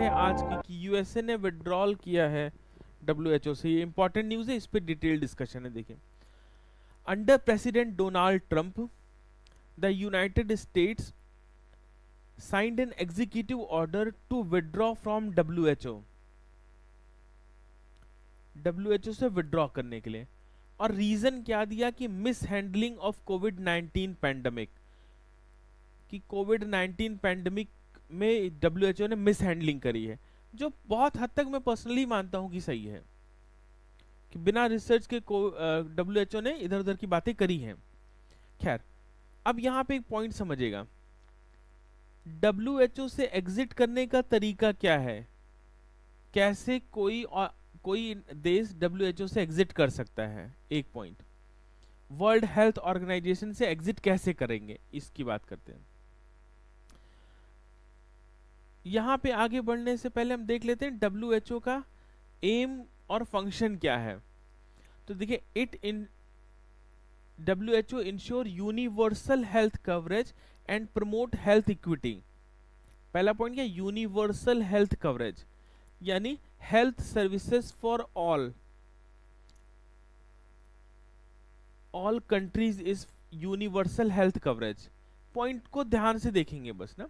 है आज की कि यूएसए ने विड्रॉल किया है डब्ल्यूएचओ से। ये इंपॉर्टेंट न्यूज़ है, इस पे डिटेल डिस्कशन है। देखिए, under president Donald Trump the United States signed an executive order to withdraw from WHO से विड्रॉ करने के लिए। और रीजन क्या दिया कि mishandling of COVID 19 pandemic, कि कोविड 19 पैंडमिक में डब्ल्यूएचओ ने मिस हैंडलिंग करी है, जो बहुत हद तक मैं पर्सनली मानता हूं कि सही है, कि बिना रिसर्च के डब्ल्यूएचओ ने इधर उधर की बातें करी हैं। खैर, अब यहाँ पे एक पॉइंट समझिएगा, डब्ल्यूएचओ से एग्जिट करने का तरीका क्या है, कैसे कोई देश डब्ल्यूएचओ से एग्जिट कर सकता है। एक पॉइंट, वर्ल्ड हेल्थ ऑर्गेनाइजेशन से एग्जिट कैसे करेंगे, इसकी बात करते हैं। यहां पे आगे बढ़ने से पहले हम देख लेते हैं डब्ल्यूएचओ का एम और फंक्शन क्या है। तो देखिए, WHO ensure universal health coverage and promote health equity. पहला पॉइंट क्या, यूनिवर्सल हेल्थ कवरेज, यानी health services for all countries is universal health coverage. Point को ध्यान से देखेंगे बस ना।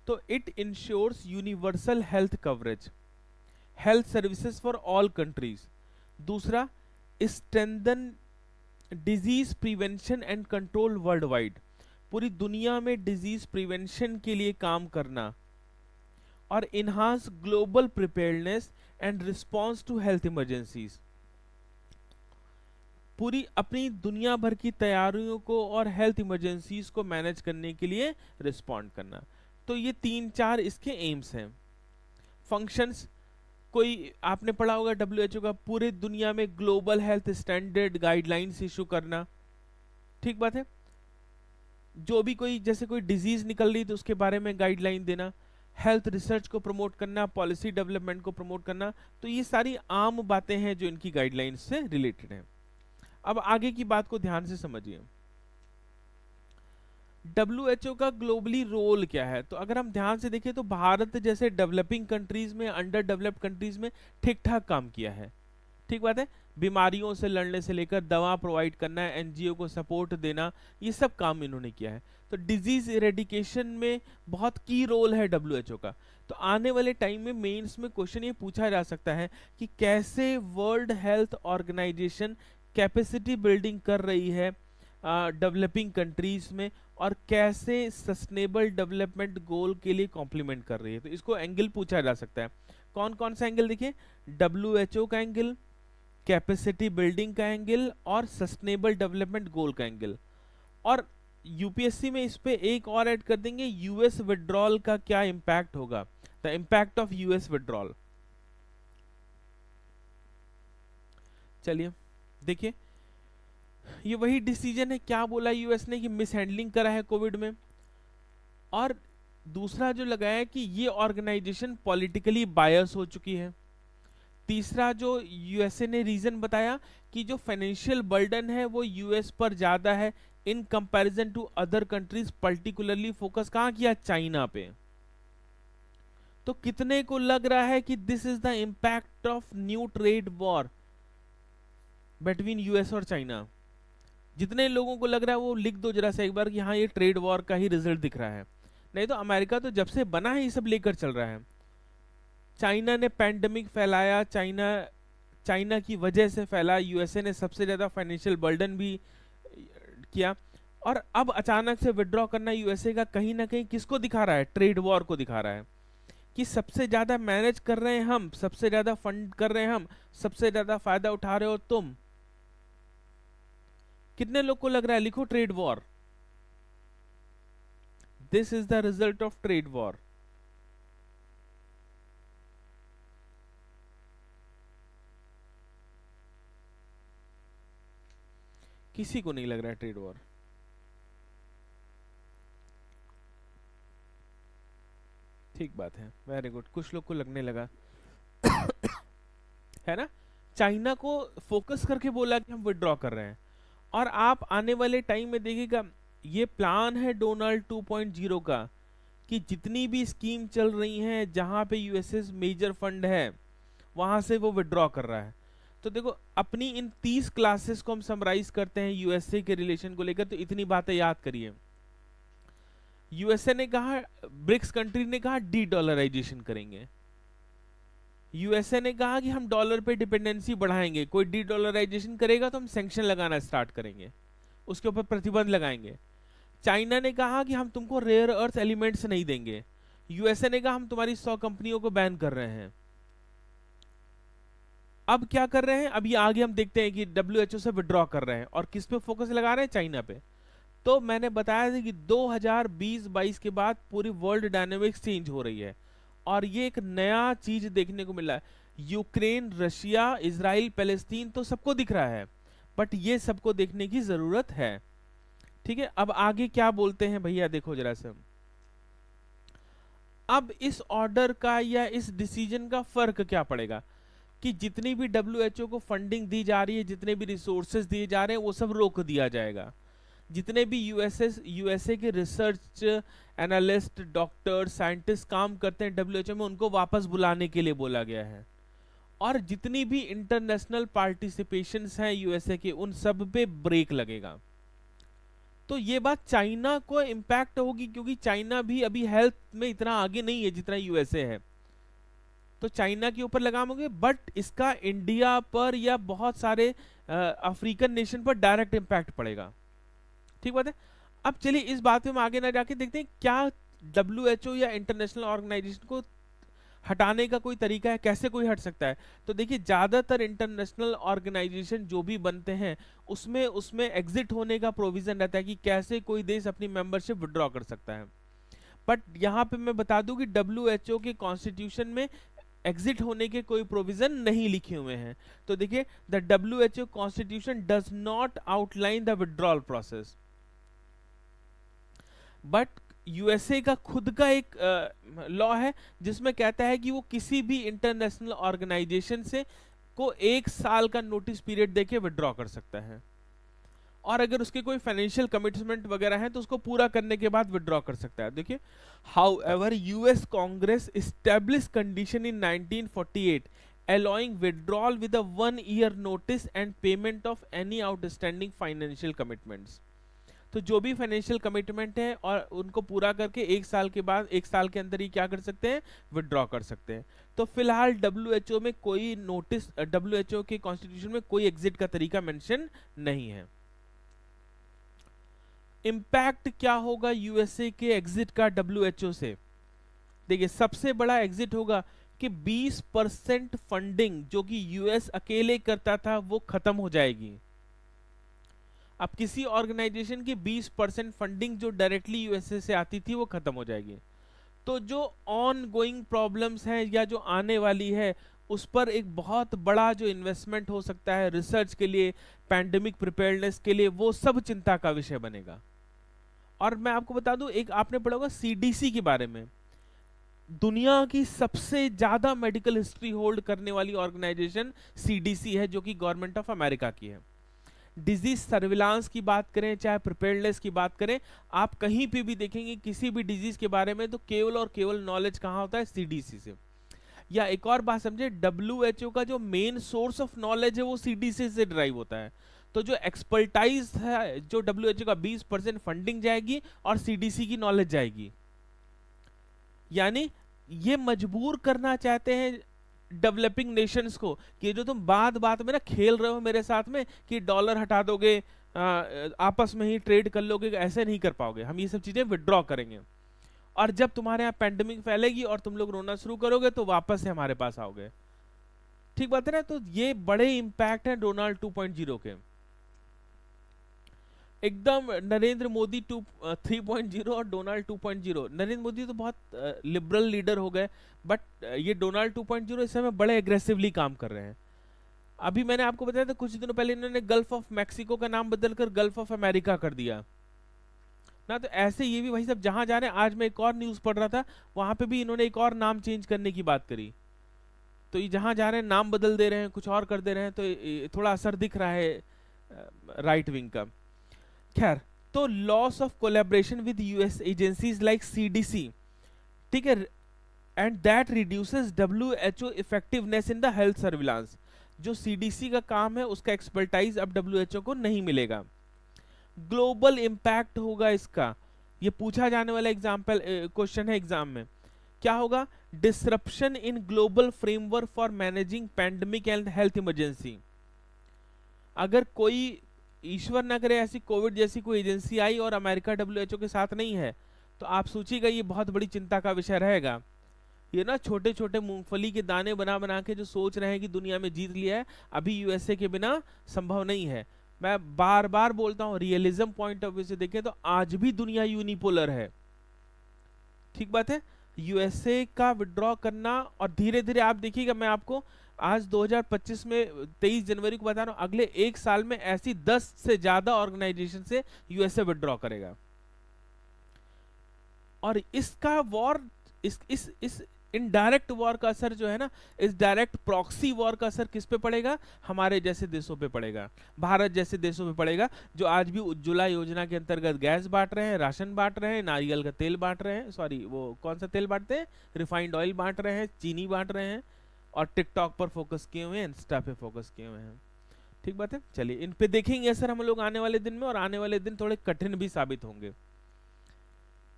तो it ensures universal health coverage, health services for all countries. दूसरा, strengthen disease prevention and control worldwide, पूरी दुनिया में डिजीज प्रिवेंशन के लिए काम करना। और enhance global preparedness and response to health emergencies, पूरी अपनी दुनिया भर की तैयारियों को और हेल्थ इमरजेंसीज को मैनेज करने के लिए रिस्पॉन्ड करना। तो ये 3-4 इसके एम्स हैं। फंक्शंस, कोई आपने पढ़ा होगा डब्ल्यूएचओ का, पूरे दुनिया में global health standard guidelines issue करना। ठीक बात है, जो भी कोई जैसे कोई डिजीज निकल रही तो उसके बारे में गाइडलाइन देना, हेल्थ रिसर्च को प्रमोट करना, पॉलिसी डेवलपमेंट को प्रमोट करना। तो ये सारी आम बातें हैं जो इनकी गाइडलाइंस से रिलेटेड हैं। अब आगे की बात को ध्यान से समझिए, डब्ल्यूएचओ का ग्लोबली रोल क्या है। तो अगर हम ध्यान से देखें तो भारत जैसे डेवलपिंग कंट्रीज में, अंडर डेवलप्ड कंट्रीज में ठीक ठाक काम किया है। ठीक बात है, बीमारियों से लड़ने से लेकर दवा प्रोवाइड करना, एनजीओ को सपोर्ट देना, ये सब काम इन्होंने किया है। तो डिजीज इरेडिकेशन में बहुत की रोल है डब्ल्यूएचओ का। तो आने वाले टाइम में मेंस में क्वेश्चन ये पूछा जा सकता है कि कैसे world health organization capacity building कर रही है डेवलपिंग कंट्रीज में, और कैसे सस्टेनेबल डेवलपमेंट गोल के लिए कॉम्प्लीमेंट कर रही है। तो इसको एंगल पूछा जा सकता है। कौन कौन सा एंगल, देखिए, डब्ल्यूएचओ का एंगल, कैपेसिटी बिल्डिंग का एंगल, और सस्टेनेबल डेवलपमेंट गोल का एंगल। और यूपीएससी में इस पे एक और ऐड कर देंगे, यूएस विड्रॉल का क्या इंपैक्ट होगा, the impact of US withdrawal. चलिए देखिए, ये वही डिसीजन है, क्या बोला यूएस ने कि मिस हैंडलिंग करा है कोविड में। और दूसरा जो लगाया है कि ये ऑर्गेनाइजेशन पॉलिटिकली बायस हो चुकी है। तीसरा जो यूएसए ने रीजन बताया कि जो फाइनेंशियल बर्डन है वो यूएस पर ज्यादा है in comparison to other countries, particularly focus कहां किया, चाइना पे। तो कितने को लग रहा है कि this is the impact of new trade war between US और चाइना। जितने लोगों को लग रहा है वो लिख दो जरा सा एक बार कि हाँ ये ट्रेड वॉर का ही रिजल्ट दिख रहा है। नहीं तो अमेरिका तो जब से बना है ये सब लेकर चल रहा है। चाइना ने पैंडेमिक फैलाया, चाइना की वजह से फैला, यूएसए ने सबसे ज्यादा फाइनेंशियल बर्डन भी किया। और अब अचानक से विड्रॉ करना यूएसए का कहीं ना कहीं किसको दिखा रहा है, ट्रेड वॉर को दिखा रहा है कि सबसे ज्यादा मैनेज कर रहे हैं हम, सबसे ज्यादा फंड कर रहे हैं हम, सबसे ज्यादा फायदा उठा रहे हो तुम। कितने लोग को लग रहा है, लिखो trade war. This is the result of trade war. किसी को नहीं लग रहा है ट्रेड वॉर। ठीक बात है, वेरी गुड, कुछ लोग को लगने लगा है ना। चाइना को फोकस करके बोला कि हम विड्रॉ कर रहे हैं। और आप आने वाले टाइम में देखिएगा, ये प्लान है डोनाल्ड 2.0 का कि जितनी भी स्कीम चल रही हैं जहां पे यूएसए मेजर फंड है वहां से वो विड्रॉ कर रहा है। तो देखो अपनी इन 30 क्लासेस को हम समराइज करते हैं यूएसए के रिलेशन को लेकर, तो इतनी बातें याद करिए। यूएसए ने कहा, ब्रिक्स कंट्री ने कहा डी डॉलराइजेशन करेंगे। यूएसए ने कहा कि हम डॉलर पे डिपेंडेंसी बढ़ाएंगे, कोई डी डॉलराइजेशन करेगा तो हम सैंक्शन लगाना स्टार्ट करेंगे, उसके ऊपर प्रतिबंध लगाएंगे। चाइना ने कहा कि हम तुमको रेयर अर्थ एलिमेंट्स नहीं देंगे। यूएसए ने कहा हम तुम्हारी 100 कंपनियों को बैन कर रहे हैं। अब क्या कर रहे हैं, अब ये आगे हम देखते हैं कि डब्ल्यूएचओ से विड्रॉ कर रहे हैं और किस पे फोकस लगा रहे हैं, चाइना पे। तो मैंने बताया था कि 2020-22 के बाद पूरी वर्ल्ड डायनेमिक्स चेंज हो रही है और ये एक नया चीज देखने को मिला है। यूक्रेन, रशिया, इजराइल, पैलेस्तीन तो सबको दिख रहा है, बट ये सबको देखने की जरूरत है। ठीक है, अब आगे क्या बोलते हैं भैया, देखो जरा से। अब इस ऑर्डर का या इस डिसीजन का फर्क क्या पड़ेगा कि जितनी भी डब्ल्यूएचओ को फंडिंग दी जा रही है, जितने भी रिसोर्सेज दिए जा रहे हैं, वो सब रोक दिया जाएगा। जितने भी यूएसए के रिसर्च एनालिस्ट, डॉक्टर, साइंटिस्ट काम करते हैं डब्ल्यूएचओ में, उनको वापस बुलाने के लिए बोला गया है। और जितनी भी इंटरनेशनल पार्टिसिपेशंस हैं यूएसए के, उन सब पे ब्रेक लगेगा। तो ये बात चाइना को इम्पैक्ट होगी, क्योंकि चाइना भी अभी हेल्थ में इतना आगे नहीं है जितना यूएसए है। तो चाइना के ऊपर लगाम होंगे, बट इसका इंडिया पर या बहुत सारे अफ्रीकन नेशन पर डायरेक्ट इम्पैक्ट पड़ेगा। ठीक बात है। अब चलिए इस बात में हम आगे ना जाके देखते हैं क्या डब्ल्यूएचओ या इंटरनेशनल ऑर्गेनाइजेशन को हटाने का कोई तरीका है, कैसे कोई हट सकता है। तो देखिए ज्यादातर इंटरनेशनल ऑर्गेनाइजेशन जो भी बनते हैं उसमें एग्जिट होने का प्रोविजन रहता है कि कैसे कोई देश अपनी मेंबरशिप विड्रॉ कर सकता है। बट यहाँ पे मैं बता दूं कि डब्ल्यूएचओ के कॉन्स्टिट्यूशन में एग्जिट होने के कोई प्रोविजन नहीं लिखे हुए हैं। तो देखिए the WHO constitution does not outline the withdrawal process, but USA का खुद का एक लॉ है जिसमें कहता है कि वो किसी भी इंटरनेशनल ऑर्गेनाइजेशन से को 1 साल का नोटिस पीरियड देके विड्रॉ कर सकता है, और अगर उसके कोई फाइनेंशियल कमिटमेंट वगैरह है तो उसको पूरा करने के बाद विड्रॉ कर सकता है। देखिए, however US Congress establish condition in 1948 allowing withdrawal with a 1-year notice and payment of any outstanding financial commitments। तो जो भी फाइनेंशियल कमिटमेंट है और उनको पूरा करके 1 साल के बाद, 1 साल के अंदर ही क्या कर सकते हैं, विड्रॉ कर सकते हैं। तो फिलहाल डब्ल्यूएचओ में कोई नोटिस, डब्ल्यूएचओ के कॉन्स्टिट्यूशन में कोई एग्जिट का तरीका मेंशन नहीं है। इम्पैक्ट क्या होगा यूएसए के एग्जिट का डब्ल्यूएचओ से? देखिए सबसे बड़ा एग्जिट होगा कि 20% फंडिंग जो कि यूएस अकेले करता था वो खत्म हो जाएगी। अब किसी ऑर्गेनाइजेशन की 20% फंडिंग जो डायरेक्टली यूएसए से आती थी वो खत्म हो जाएगी। तो जो ऑन गोइंग प्रॉब्लम्स हैं या जो आने वाली है उस पर एक बहुत बड़ा जो इन्वेस्टमेंट हो सकता है रिसर्च के लिए, पैंडेमिक प्रिपेयर्डनेस के लिए, वो सब चिंता का विषय बनेगा। और मैं आपको बता दूं, एक आपने पढ़ा होगा सीडीसी के बारे में, दुनिया की सबसे ज्यादा मेडिकल हिस्ट्री होल्ड करने वाली ऑर्गेनाइजेशन सीडीसी है, जो कि गवर्नमेंट ऑफ अमेरिका की है। डिजीज सर्विलांस की बात करें, चाहे प्रिपेयर्डनेस की बात करें, आप कहीं पे भी देखेंगे किसी भी डिजीज के बारे में तो केवल और केवल नॉलेज कहाँ होता है, सीडीसी से। या एक और बात समझे, डब्ल्यूएचओ का जो मेन सोर्स ऑफ नॉलेज है वो सीडीसी से ड्राइव होता है। तो जो एक्सपर्टाइज है, जो डब्ल्यूएचओ का 20% फंडिंग जाएगी और सीडीसी की नॉलेज जाएगी। यानी ये मजबूर करना चाहते हैं डेवलपिंग नेशंस को कि जो तुम बात बात में ना खेल रहे हो मेरे साथ में कि डॉलर हटा दोगे, आपस में ही ट्रेड कर लोगे, ऐसे नहीं कर पाओगे, हम ये सब चीजें विड्रॉ करेंगे। और जब तुम्हारे यहाँ पैंडेमिक फैलेगी और तुम लोग रोना शुरू करोगे तो वापस से हमारे पास आओगे। ठीक बात है ना। तो ये बड़े इंपैक्ट है डोनाल्ड 2.0 के, एकदम नरेंद्र मोदी 3.0 और डोनाल्ड 2.0। नरेंद्र मोदी तो बहुत लिबरल लीडर हो गए, बट ये डोनाल्ड 2.0 इस समय बड़े एग्रेसिवली काम कर रहे हैं। अभी मैंने आपको बताया था कुछ दिनों पहले इन्होंने गल्फ ऑफ मैक्सिको का नाम बदलकर गल्फ ऑफ अमेरिका कर दिया ना। तो ऐसे ये भी वही सब जहां जा रहे हैं। आज मैं एक और न्यूज पढ़ रहा था, वहां पे भी इन्होंने एक और नाम चेंज करने की बात करी। तो ये जहां जा रहे हैं नाम बदल दे रहे हैं, कुछ और कर दे रहे हैं, तो थोड़ा असर दिख रहा है राइट विंग का। खैर, तो loss of collaboration with US agencies like CDC ठीक है, and that reduces WHO effectiveness in the health surveillance. जो CDC का काम है उसका एक्सपर्टाइज अब WHO को नहीं मिलेगा। ग्लोबल इंपैक्ट होगा इसका, ये पूछा जाने वाला एग्जाम्पल क्वेश्चन है एग्जाम में। क्या होगा? Disruption in global framework for managing pandemic and health emergency. अगर कोई, ईश्वर ना करे, ऐसी कोविड जैसी कोई एजेंसी आई और अमेरिका WHO के साथ नहीं है, तो आप सोचिएगा ये बहुत बड़ी चिंता का विषय रहेगा। ये ना छोटे छोटे मूंगफली के दाने बना बना के जो सोच रहे हैं कि दुनिया में जीत लिया है, अभी USA के बिना संभव नहीं है। मैं बार बार बोलता हूँ, रियलिज्म पॉइंट ऑफ व्यू से देखें तो आज भी दुनिया यूनिपोलर है। ठीक बात है, USA का विड्रॉ करना, और धीरे धीरे आप देखिएगा, मैं आपको आज 2025 में 23 जनवरी को बता रहा हूँ, अगले एक साल में ऐसी 10 से ज्यादा ऑर्गेनाइजेशन से USA विड्रॉ करेगा। और इसका वॉर, इस इनडायरेक्ट वॉर का असर जो है ना, इस डायरेक्ट प्रॉक्सी वॉर का असर किस पे पड़ेगा? हमारे जैसे देशों पे पड़ेगा, भारत जैसे देशों पे पड़ेगा, जो आज भी उज्ज्वला योजना के अंतर्गत गैस बांट रहे हैं, राशन बांट रहे हैं, नारियल का तेल बांट रहे हैं, सॉरी वो कौन सा तेल बांटते हैं, रिफाइंड ऑयल बांट रहे हैं, चीनी बांट रहे हैं, और टिकटॉक पर फोकस किए हुए हैं, इंस्टा पे फोकस किए हुए हैं। ठीक बात है, चलिए इन पे देखेंगे असर हम लोग आने वाले दिन में, और आने वाले दिन थोड़े कठिन भी साबित होंगे।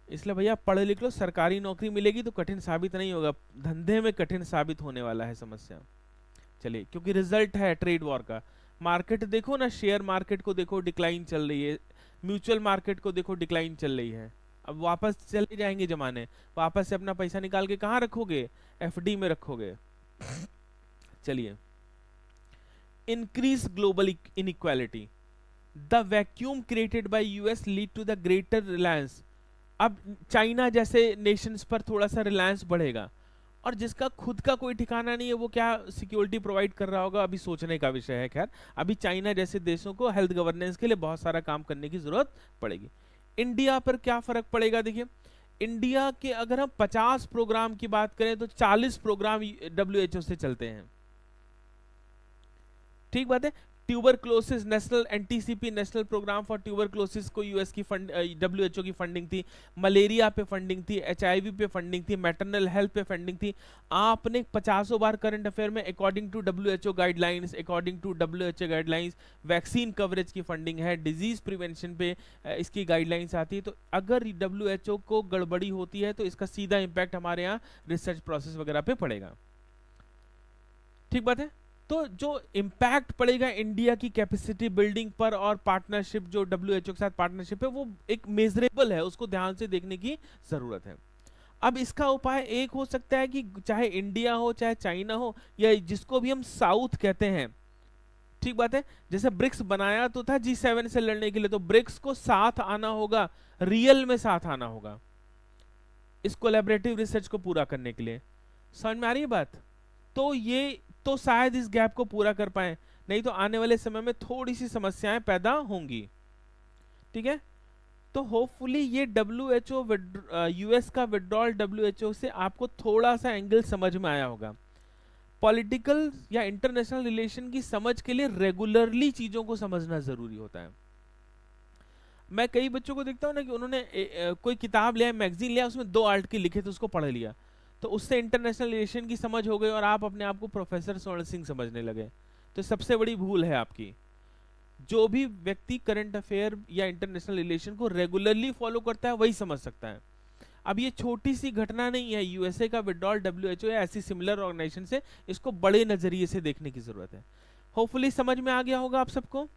इसलिए भैया पढ़ लिख लो, सरकारी नौकरी मिलेगी तो कठिन साबित नहीं होगा, धंधे में कठिन साबित होने वाला है समस्या। चलिए, क्योंकि रिजल्ट है ट्रेड वॉर का। मार्केट देखो ना, शेयर मार्केट को देखो डिक्लाइन चल रही है, म्यूचुअल मार्केट को देखो डिक्लाइन चल रही है। अब वापस चले जाएंगे जमाने, वापस से अपना पैसा निकाल के कहाँ रखोगे? FD में रखोगे। चलिए, increase global inequality, the vacuum created by US lead to the greater reliance. अब चाइना जैसे नेशंस पर थोड़ा सा रिलायंस बढ़ेगा, और जिसका खुद का कोई ठिकाना नहीं है वो क्या सिक्योरिटी प्रोवाइड कर रहा होगा, अभी सोचने का विषय है। खैर, अभी चाइना जैसे देशों को हेल्थ गवर्नेंस के लिए बहुत सारा काम करने की जरूरत पड़ेगी। इंडिया पर क्या फर्क पड़ेगा? देखिए, इंडिया के अगर हम 50 प्रोग्राम की बात करें तो 40 प्रोग्राम WHO से चलते हैं। ठीक बात है, tuberculosis national NTCP national program for tuberculosis को US की WHO की फंडिंग थी, मलेरिया पे फंडिंग थी, HIV पे फंडिंग थी, मैटरनल हेल्थ पे फंडिंग थी। आपने 50 बार करंट अफेयर में according to WHO guidelines, according to WHO guidelines vaccine coverage की फंडिंग है, डिजीज प्रिवेंशन पे इसकी गाइडलाइंस आती है। तो अगर WHO को गड़बड़ी होती है तो इसका सीधा इम्पैक्ट हमारे यहाँ रिसर्च प्रोसेस वगैरह पे पड़ेगा। ठीक बात है, तो जो इम्पैक्ट पड़ेगा इंडिया की कैपेसिटी बिल्डिंग पर और पार्टनरशिप, जो WHO के साथ पार्टनरशिप है, वो एक मेजरेबल है, उसको ध्यान से देखने की जरूरत है। अब इसका उपाय एक हो सकता है कि चाहे इंडिया हो, चाहे चाइना हो, या जिसको भी हम साउथ कहते हैं, ठीक बात है, जैसे ब्रिक्स बनाया तो था G7 से लड़ने के लिए, तो ब्रिक्स को साथ आना होगा, रियल में साथ आना होगा इस कोलैबोरेटिव रिसर्च को पूरा करने के लिए। समझ में आ रही है बात? तो ये तो शायद इस गैप को पूरा कर पाए, नहीं तो आने वाले समय में थोड़ी सी समस्याएं पैदा होंगी। ठीक है, तो होपफुली ये WHO US का विड्रॉल WHO से आपको थोड़ा सा एंगल समझ में आया होगा। पॉलिटिकल या इंटरनेशनल रिलेशन की समझ के लिए रेगुलरली चीजों को समझना जरूरी होता है। मैं कई बच्चों को देखता हूँ ना कि उन्होंने कोई किताब लिया, मैगजीन लिया, उसमें 2 आर्टिकल लिखे थे, उसको पढ़ लिया, तो उससे इंटरनेशनल रिलेशन की समझ हो गई और आप अपने आप को प्रोफेसर स्वर्ण सिंह समझने लगे। तो सबसे बड़ी भूल है आपकी। जो भी व्यक्ति करंट अफेयर या इंटरनेशनल रिलेशन को रेगुलरली फॉलो करता है वही समझ सकता है। अब ये छोटी सी घटना नहीं है, USA का विड्रॉल WHO या ऐसी सिमिलर ऑर्गेनाइजेशन से, इसको बड़े नजरिए से देखने की जरूरत है। होपफुली समझ में आ गया होगा आप सबको।